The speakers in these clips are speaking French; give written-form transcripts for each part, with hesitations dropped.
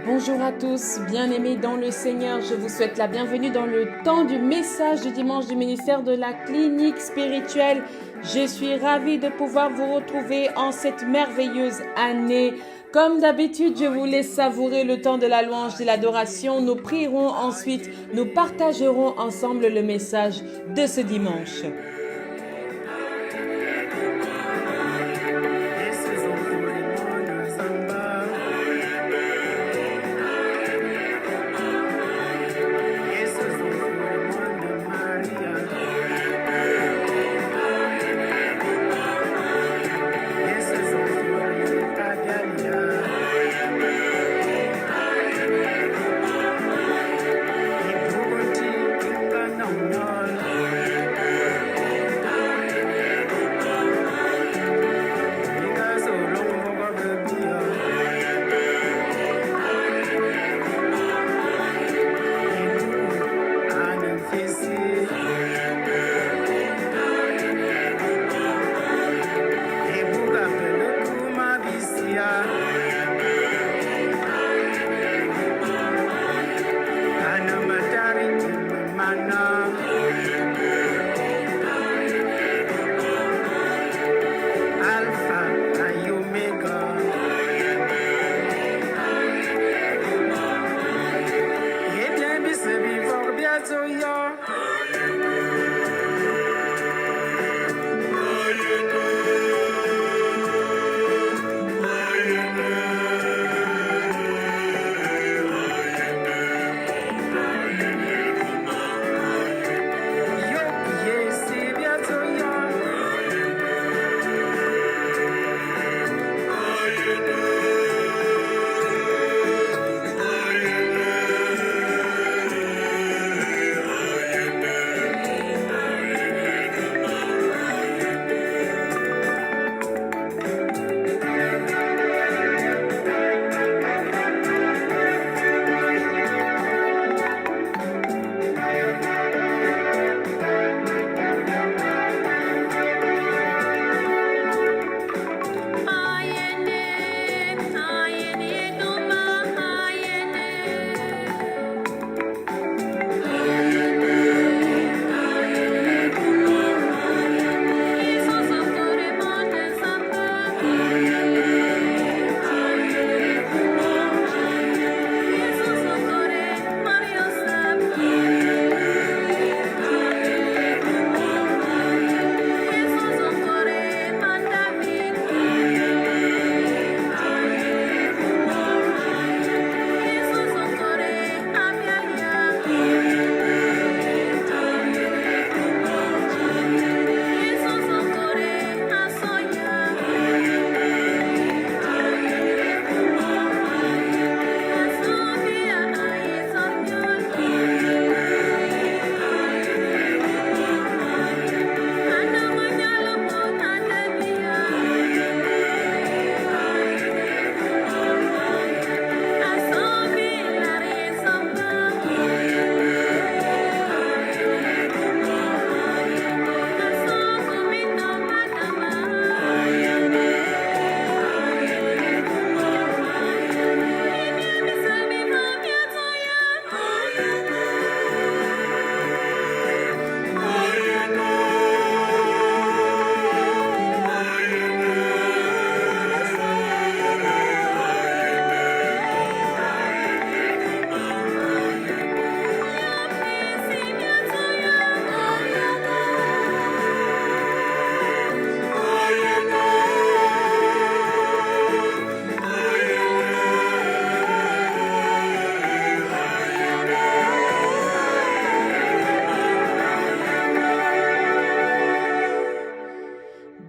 Bonjour à tous, bien-aimés dans le Seigneur. Je vous souhaite la bienvenue dans le temps du message du dimanche du ministère de la clinique spirituelle. Je suis ravie de pouvoir vous retrouver en cette merveilleuse année. Comme d'habitude, je vous laisse savourer le temps de la louange, de l'adoration. Nous prierons ensuite, nous partagerons ensemble le message de ce dimanche.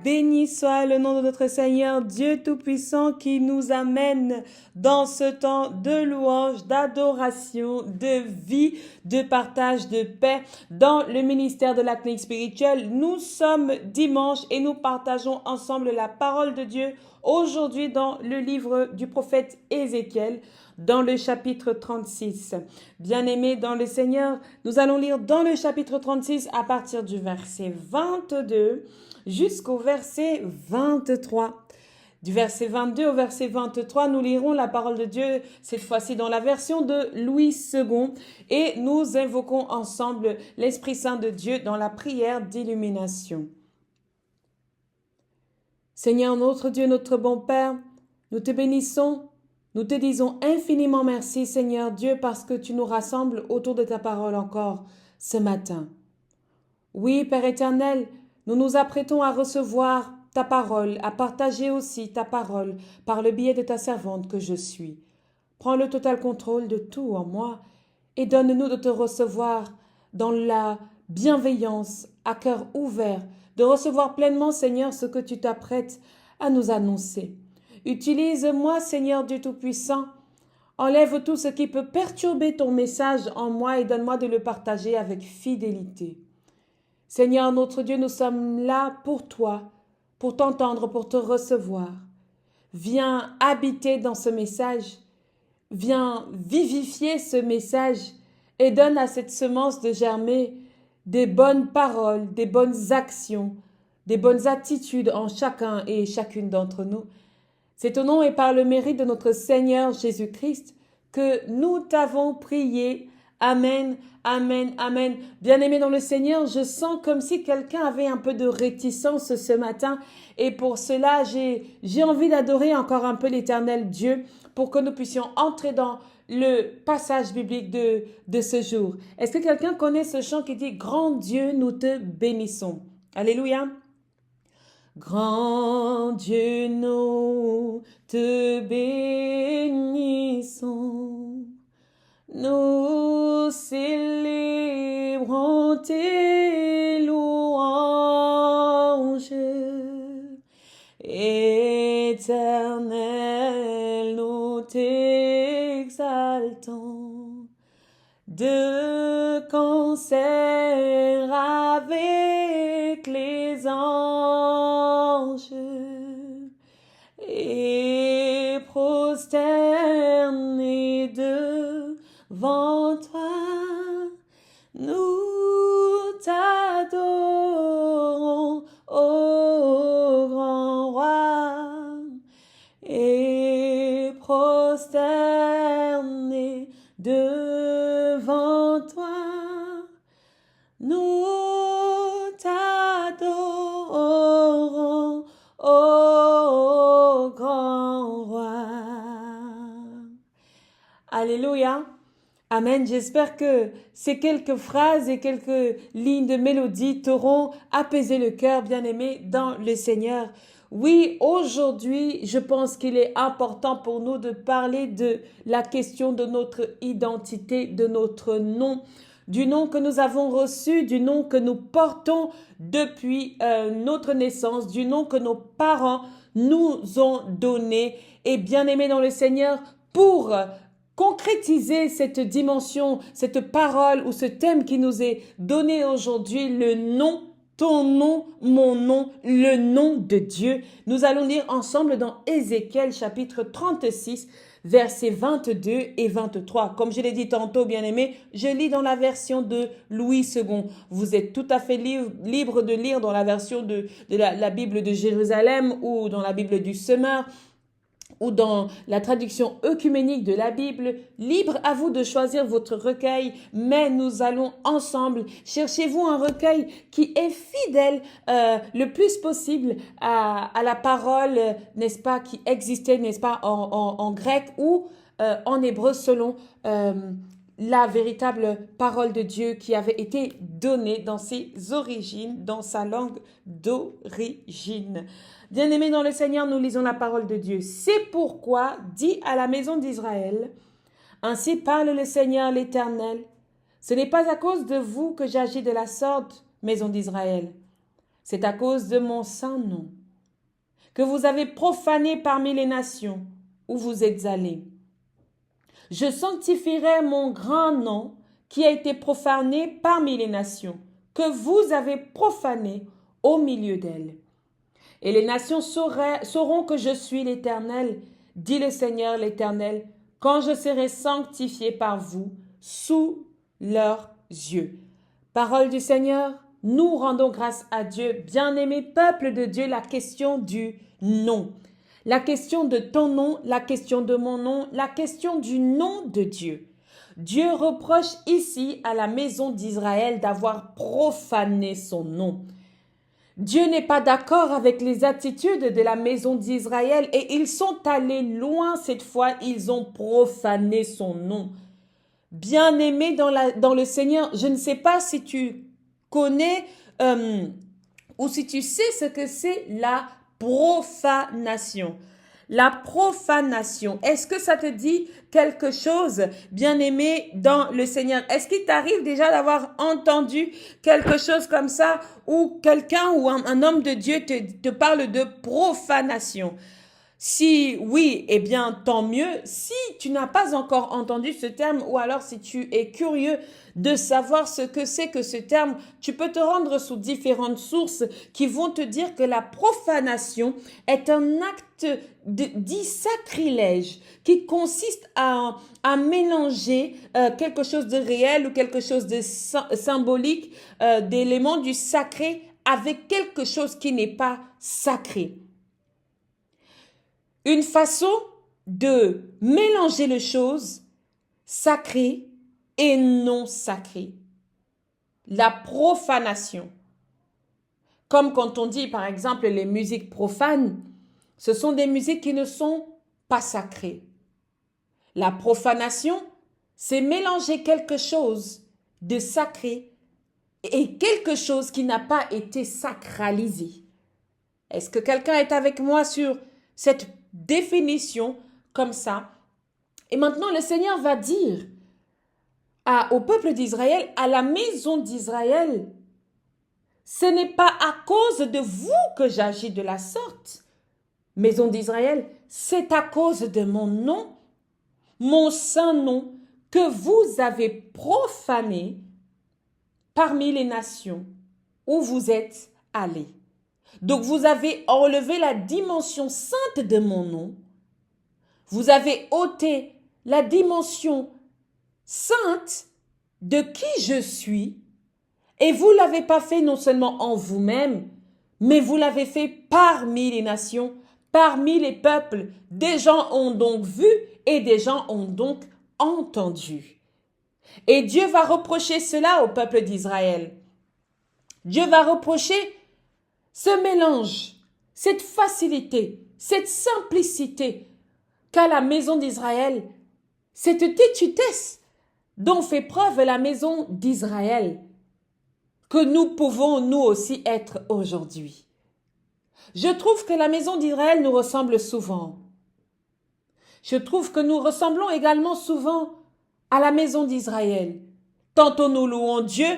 Béni soit le nom de notre Seigneur, Dieu Tout-Puissant, qui nous amène dans ce temps de louange, d'adoration, de vie, de partage, de paix dans le ministère de la clinique spirituelle. Nous sommes dimanche et nous partageons ensemble la parole de Dieu aujourd'hui dans le livre du prophète Ézéchiel, dans le chapitre 36. Bien-aimés dans le Seigneur, nous allons lire dans le chapitre 36 à partir du verset 22 jusqu'au verset 23. Du verset 22 au verset 23, nous lirons la parole de Dieu, cette fois-ci dans la version de Louis II, et nous invoquons ensemble l'Esprit Saint de Dieu dans la prière d'illumination. Seigneur notre Dieu, notre bon Père, nous te bénissons, nous te disons infiniment merci Seigneur Dieu parce que tu nous rassembles autour de ta parole encore ce matin. Oui, Père éternel, nous nous apprêtons à recevoir ta parole, à partager aussi ta parole par le biais de ta servante que je suis. Prends le total contrôle de tout en moi et donne-nous de te recevoir dans la bienveillance, à cœur ouvert, de recevoir pleinement, Seigneur, ce que tu t'apprêtes à nous annoncer. Utilise-moi, Seigneur Dieu Tout-Puissant. Enlève tout ce qui peut perturber ton message en moi et donne-moi de le partager avec fidélité. Seigneur notre Dieu, nous sommes là pour toi, pour t'entendre, pour te recevoir. Viens habiter dans ce message, viens vivifier ce message et donne à cette semence de germer des bonnes paroles, des bonnes actions, des bonnes attitudes en chacun et chacune d'entre nous. C'est au nom et par le mérite de notre Seigneur Jésus-Christ que nous t'avons prié. Amen, amen, amen. Bien-aimés dans le Seigneur, je sens comme si quelqu'un avait un peu de réticence ce matin et pour cela, j'ai envie d'adorer encore un peu l'Éternel Dieu pour que nous puissions entrer dans le passage biblique de ce jour. Est-ce que quelqu'un connaît ce chant qui dit « Grand Dieu, nous te bénissons ». Alléluia. Grand Dieu, nous te bénissons. Nous célébrons tes louanges. Éternel, nous t'exaltons. De concert avec les anges et prosternés devant toi, nous t'adorons, ô grand roi, et prosternés devant toi, nous t'adorons, ô grand roi. Alléluia. Amen. J'espère que ces quelques phrases et quelques lignes de mélodie t'auront apaisé le cœur, bien-aimé, dans le Seigneur. Oui, aujourd'hui, je pense qu'il est important pour nous de parler de la question de notre identité, de notre nom, du nom que nous avons reçu, du nom que nous portons depuis notre naissance, du nom que nos parents nous ont donné. Et bien-aimé dans le Seigneur, pour concrétiser cette dimension, cette parole ou ce thème qui nous est donné aujourd'hui, le nom, ton nom, mon nom, le nom de Dieu. Nous allons lire ensemble dans Ézéchiel chapitre 36, versets 22 et 23. Comme je l'ai dit tantôt, bien-aimés, je lis dans la version de Louis II. Vous êtes tout à fait libre de lire dans la version de la Bible de Jérusalem ou dans la Bible du Semeur, ou dans la traduction œcuménique de la Bible, libre à vous de choisir votre recueil, mais nous allons ensemble. Cherchez-vous un recueil qui est fidèle le plus possible à la parole, n'est-ce pas, qui existait, n'est-ce pas, en grec ou en hébreu selon la véritable parole de Dieu qui avait été donnée dans ses origines, dans sa langue d'origine. Bien-aimés dans le Seigneur, nous lisons la parole de Dieu. C'est pourquoi, dit à la maison d'Israël, ainsi parle le Seigneur l'Éternel, ce n'est pas à cause de vous que j'agis de la sorte, maison d'Israël. C'est à cause de mon saint nom, que vous avez profané parmi les nations où vous êtes allés. Je sanctifierai mon grand nom qui a été profané parmi les nations, que vous avez profané au milieu d'elles. Et les nations sauront que je suis l'Éternel, dit le Seigneur l'Éternel, quand je serai sanctifié par vous sous leurs yeux. Parole du Seigneur, nous rendons grâce à Dieu. Bien-aimé peuple de Dieu, la question du nom. la question de ton nom, la question de mon nom, la question du nom de Dieu. Dieu reproche ici à la maison d'Israël d'avoir profané son nom. Dieu n'est pas d'accord avec les attitudes de la maison d'Israël et ils sont allés loin cette fois, ils ont profané son nom. Bien-aimé dans le Seigneur, je ne sais pas si tu connais ou si tu sais ce que c'est la profanation. La profanation, est-ce que ça te dit quelque chose, bien-aimé dans le Seigneur? Est-ce qu'il t'arrive déjà d'avoir entendu quelque chose comme ça ou quelqu'un ou un homme de Dieu te parle de profanation? Si oui, eh bien, tant mieux. Si tu n'as pas encore entendu ce terme ou alors si tu es curieux de savoir ce que c'est que ce terme, tu peux te rendre sous différentes sources qui vont te dire que la profanation est un acte dit sacrilège qui consiste à mélanger quelque chose de réel ou quelque chose de symbolique, d'éléments du sacré avec quelque chose qui n'est pas sacré. Une façon de mélanger les choses sacrées et non sacrées. La profanation. Comme quand on dit par exemple les musiques profanes, ce sont des musiques qui ne sont pas sacrées. La profanation, c'est mélanger quelque chose de sacré et quelque chose qui n'a pas été sacralisé. Est-ce que quelqu'un est avec moi sur cette définition comme ça? Et maintenant, le Seigneur va dire au peuple d'Israël, à la maison d'Israël, ce n'est pas à cause de vous que j'agis de la sorte. Maison d'Israël, c'est à cause de mon nom, mon saint nom, que vous avez profané parmi les nations où vous êtes allés. Donc vous avez enlevé la dimension sainte de mon nom, vous avez ôté la dimension sainte de qui je suis, et vous ne l'avez pas fait non seulement en vous-même, mais vous l'avez fait parmi les nations, parmi les peuples. Des gens ont donc vu et des gens ont donc entendu. Et Dieu va reprocher cela au peuple d'Israël. Dieu va reprocher ce mélange, cette facilité, cette simplicité qu'a la maison d'Israël, cette têtutesse dont fait preuve la maison d'Israël, que nous pouvons nous aussi être aujourd'hui. Je trouve que la maison d'Israël nous ressemble souvent. Je trouve que nous ressemblons également souvent à la maison d'Israël. Tantôt nous louons Dieu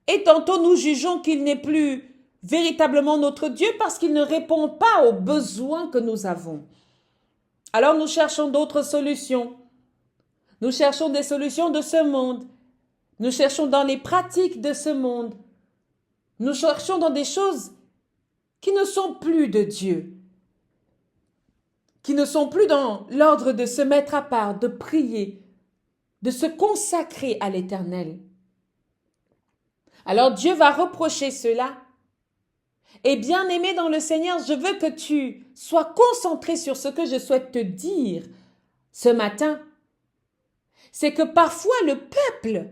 et tantôt nous jugeons qu'il n'est plus véritablement notre Dieu parce qu'il ne répond pas aux besoins que nous avons. Alors nous cherchons d'autres solutions. Nous cherchons des solutions de ce monde. Nous cherchons dans les pratiques de ce monde. Nous cherchons dans des choses qui ne sont plus de Dieu, qui ne sont plus dans l'ordre de se mettre à part, de prier, de se consacrer à l'Éternel. Alors Dieu va reprocher cela. Et bien-aimé dans le Seigneur, je veux que tu sois concentré sur ce que je souhaite te dire ce matin. C'est que parfois le peuple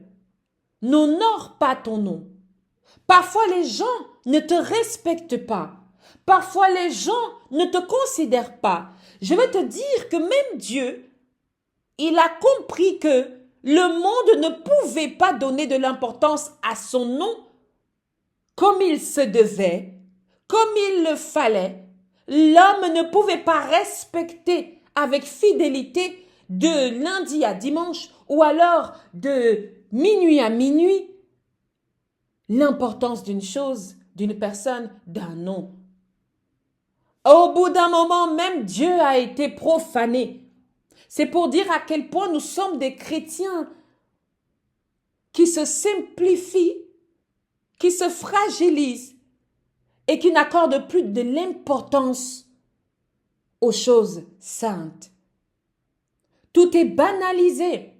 n'honore pas ton nom. Parfois les gens ne te respectent pas. Parfois les gens ne te considèrent pas. Je veux te dire que même Dieu, il a compris que le monde ne pouvait pas donner de l'importance à son nom comme il se devait, comme il le fallait. L'homme ne pouvait pas respecter avec fidélité de lundi à dimanche ou alors de minuit à minuit l'importance d'une chose, d'une personne, d'un nom. Au bout d'un moment, même Dieu a été profané. C'est pour dire à quel point nous sommes des chrétiens qui se simplifient, qui se fragilisent et qui n'accordent plus de l'importance aux choses saintes. Tout est banalisé.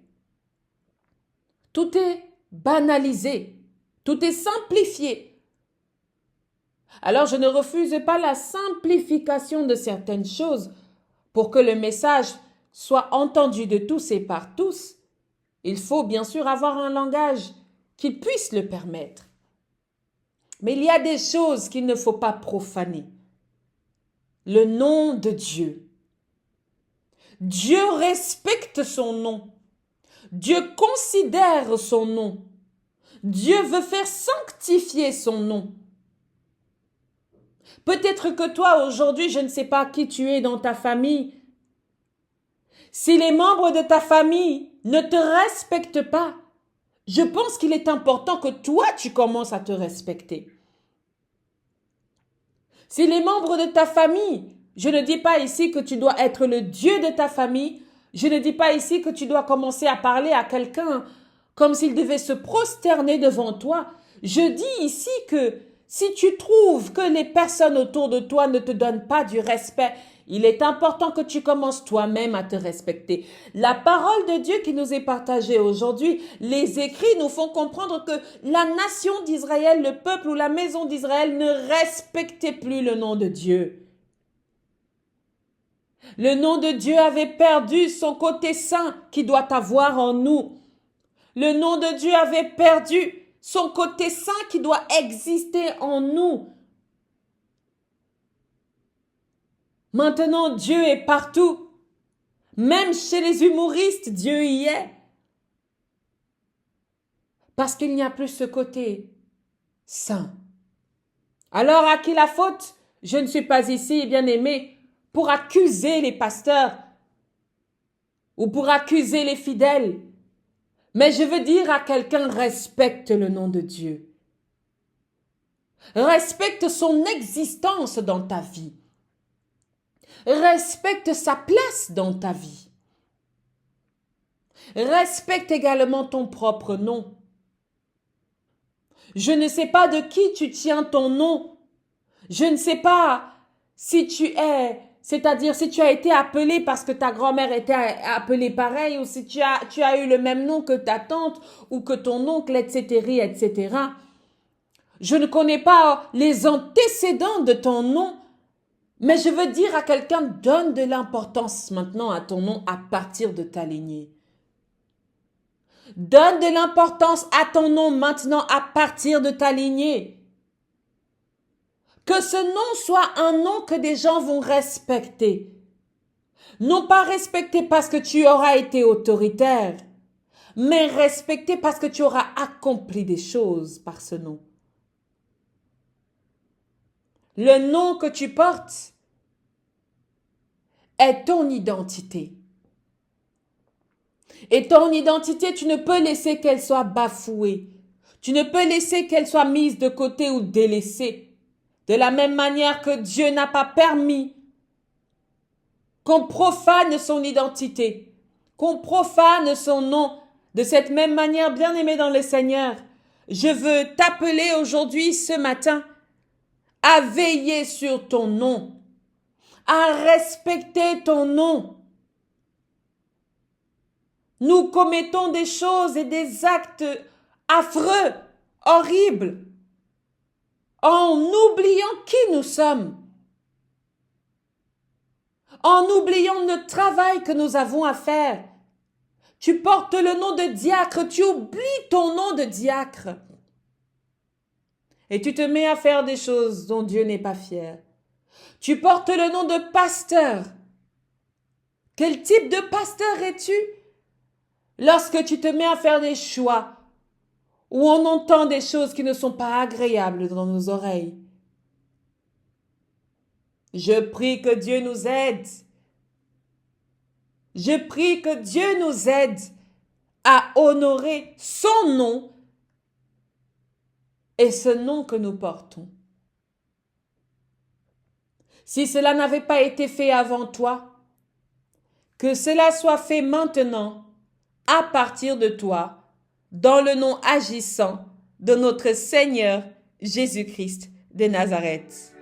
Tout est banalisé. Tout est simplifié. Alors, je ne refuse pas la simplification de certaines choses. pour que le message soit entendu de tous et par tous, il faut bien sûr avoir un langage qui puisse le permettre. Mais il y a des choses qu'il ne faut pas profaner. Le nom de Dieu. Dieu respecte son nom. Dieu considère son nom. Dieu veut faire sanctifier son nom. Peut-être que toi, aujourd'hui, je ne sais pas qui tu es dans ta famille. Si les membres de ta famille ne te respectent pas, je pense qu'il est important que toi, tu commences à te respecter. Si les membres de ta famille, je ne dis pas ici que tu dois être le Dieu de ta famille, je ne dis pas ici que tu dois commencer à parler à quelqu'un comme s'il devait se prosterner devant toi. Je dis ici que si tu trouves que les personnes autour de toi ne te donnent pas du respect, il est important que tu commences toi-même à te respecter. La parole de Dieu qui nous est partagée aujourd'hui, les écrits nous font comprendre que la nation d'Israël, le peuple ou la maison d'Israël ne respectait plus le nom de Dieu. Le nom de Dieu avait perdu son côté saint qui doit avoir en nous. Le nom de Dieu avait perdu son côté saint qui doit exister en nous. Maintenant, Dieu est partout. Même chez les humoristes, Dieu y est. Parce qu'il n'y a plus ce côté saint. Alors, à qui la faute? Je ne suis pas ici, bien-aimé, pour accuser les pasteurs ou pour accuser les fidèles. Mais je veux dire à quelqu'un, respecte le nom de Dieu. Respecte son existence dans ta vie. Respecte sa place dans ta vie. Respecte également ton propre nom. Je ne sais pas de qui tu tiens ton nom. Je ne sais pas si tu es, c'est-à-dire si tu as été appelé parce que ta grand-mère était appelée pareil ou si tu as eu le même nom que ta tante ou que ton oncle, etc., etc. Je ne connais pas les antécédents de ton nom, mais je veux dire à quelqu'un, donne de l'importance maintenant à ton nom à partir de ta lignée. Donne de l'importance à ton nom maintenant à partir de ta lignée. Que ce nom soit un nom que des gens vont respecter. Non pas respecter parce que tu auras été autoritaire, mais respecter parce que tu auras accompli des choses par ce nom. Le nom que tu portes est ton identité. Et ton identité, tu ne peux laisser qu'elle soit bafouée. Tu ne peux laisser qu'elle soit mise de côté ou délaissée. De la même manière que Dieu n'a pas permis qu'on profane son identité, qu'on profane son nom. De cette même manière, bien-aimé dans le Seigneur, je veux t'appeler aujourd'hui, ce matin, à veiller sur ton nom, à respecter ton nom. Nous commettons des choses et des actes affreux, horribles, en oubliant qui nous sommes, en oubliant le travail que nous avons à faire. Tu portes le nom de diacre, tu oublies ton nom de diacre. Et tu te mets à faire des choses dont Dieu n'est pas fier. Tu portes le nom de pasteur. Quel type de pasteur es-tu? Lorsque tu te mets à faire des choix où on entend des choses qui ne sont pas agréables dans nos oreilles. Je prie que Dieu nous aide. Je prie que Dieu nous aide à honorer son nom et ce nom que nous portons. Si cela n'avait pas été fait avant toi, que cela soit fait maintenant, à partir de toi, dans le nom agissant de notre Seigneur Jésus-Christ de Nazareth.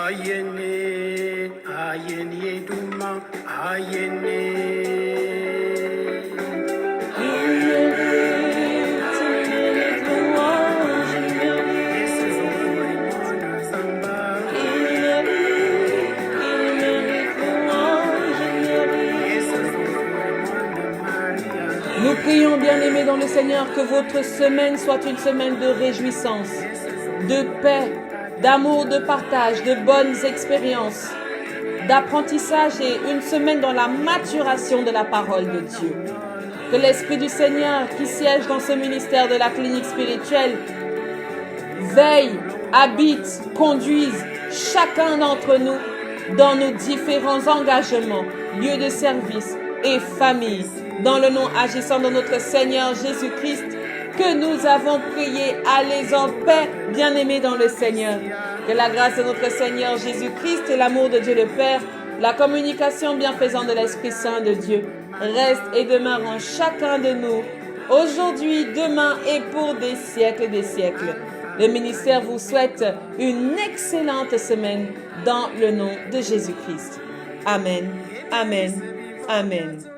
Ayene, ayene duma, ayene. Nous prions, bien-aimés dans le Seigneur, que votre semaine soit une semaine de réjouissance, de paix, d'amour, de partage, de bonnes expériences, d'apprentissage et une semaine dans la maturation de la parole de Dieu. Que l'Esprit du Seigneur qui siège dans ce ministère de la clinique spirituelle veille, habite, conduise chacun d'entre nous dans nos différents engagements, lieux de service et familles. Dans le nom agissant de notre Seigneur Jésus-Christ, que nous avons prié, allez en paix, bien-aimés dans le Seigneur. Que la grâce de notre Seigneur Jésus-Christ et l'amour de Dieu le Père, la communication bienfaisante de l'Esprit Saint de Dieu, reste et demeure en chacun de nous, aujourd'hui, demain et pour des siècles des siècles. Le ministère vous souhaite une excellente semaine dans le nom de Jésus-Christ. Amen, amen, amen.